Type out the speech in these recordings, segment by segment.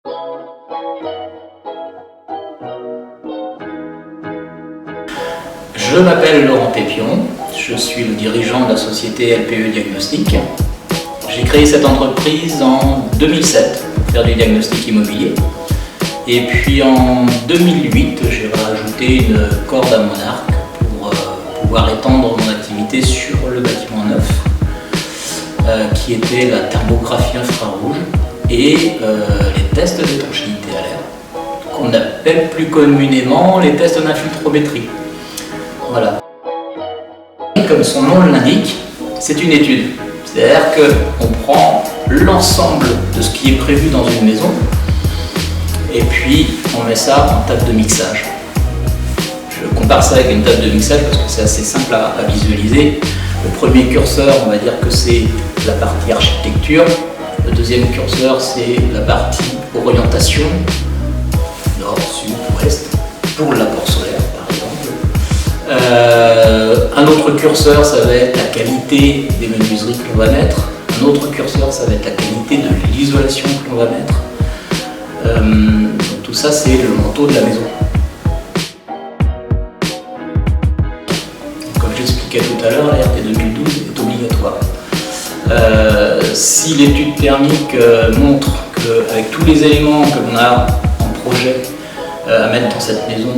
Je m'appelle Laurent Pépion, je suis le dirigeant de la société LPE Diagnostic. J'ai créé cette entreprise en 2007 pour faire du diagnostic immobilier. Et puis en 2008, j'ai rajouté une corde à mon arc pour pouvoir étendre mon activité sur le bâtiment neuf, qui était la thermographie infrarouge et les tests d'étanchéité à l'air, qu'on appelle plus communément les tests d'infiltrométrie. Voilà. Comme son nom l'indique, c'est une étude. C'est-à-dire qu'on prend l'ensemble de ce qui est prévu dans une maison et puis on met ça en table de mixage. Je compare ça avec une table de mixage parce que c'est assez simple à visualiser. Le premier curseur, on va dire que c'est la partie architecture. Le deuxième curseur, c'est la partie orientation, nord, sud, ouest, pour l'apport solaire par exemple. Un autre curseur, ça va être la qualité des menuiseries que l'on va mettre. Un autre curseur, ça va être la qualité de l'isolation que l'on va mettre. Tout ça, c'est le manteau de la maison. Comme j'expliquais tout à l'heure, la RT 2012 est obligatoire. Si l'étude thermique montre qu'avec tous les éléments que l'on a en projet à mettre dans cette maison,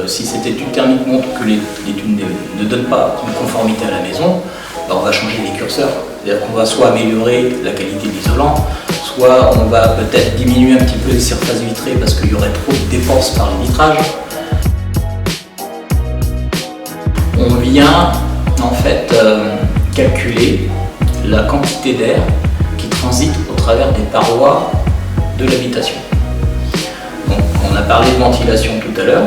si cette étude thermique montre que l'étude ne donne pas une conformité à la maison, ben on va changer les curseurs. C'est-à-dire qu'on va soit améliorer la qualité de l'isolant, soit on va peut-être diminuer un petit peu les surfaces vitrées parce qu'il y aurait trop de dépenses par le vitrage. On vient en fait calculer la quantité d'air qui transite au travers des parois de l'habitation. Donc, on a parlé de ventilation tout à l'heure.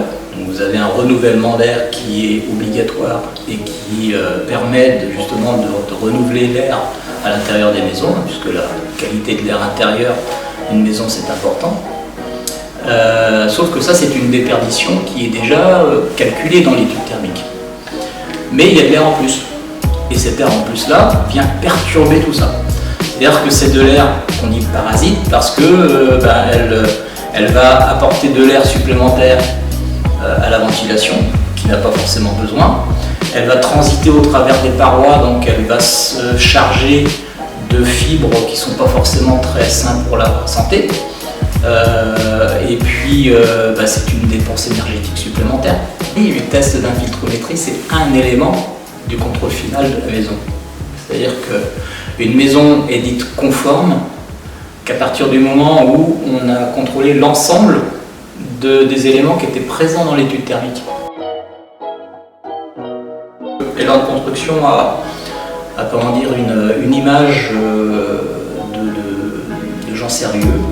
Vous avez un renouvellement d'air qui est obligatoire et qui permet justement de renouveler l'air à l'intérieur des maisons, puisque la qualité de l'air intérieur d'une maison c'est important. Sauf que ça c'est une déperdition qui est déjà calculée dans l'étude thermique. Mais il y a de l'air en plus. Et cet air en plus là vient perturber tout ça. C'est-à-dire que c'est de l'air qu'on dit parasite parce que elle va apporter de l'air supplémentaire à la ventilation, qui n'a pas forcément besoin. Elle va transiter au travers des parois, donc elle va se charger de fibres qui ne sont pas forcément très saines pour la santé. Et puis c'est une dépense énergétique supplémentaire. Et le test d'infiltrométrie, c'est un élément du contrôle final de la maison. C'est-à-dire qu'une maison est dite conforme qu'à partir du moment où on a contrôlé l'ensemble des éléments qui étaient présents dans l'étude thermique. L'élan de construction a comment dire, une image de gens sérieux,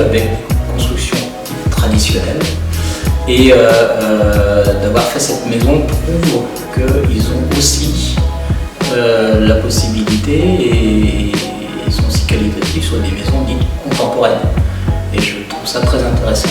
avec une construction traditionnelle. Et d'avoir fait cette maison prouve qu'ils ont aussi la possibilité et ils sont aussi qualitatifs sur des maisons dites contemporaines. Et je trouve ça très intéressant.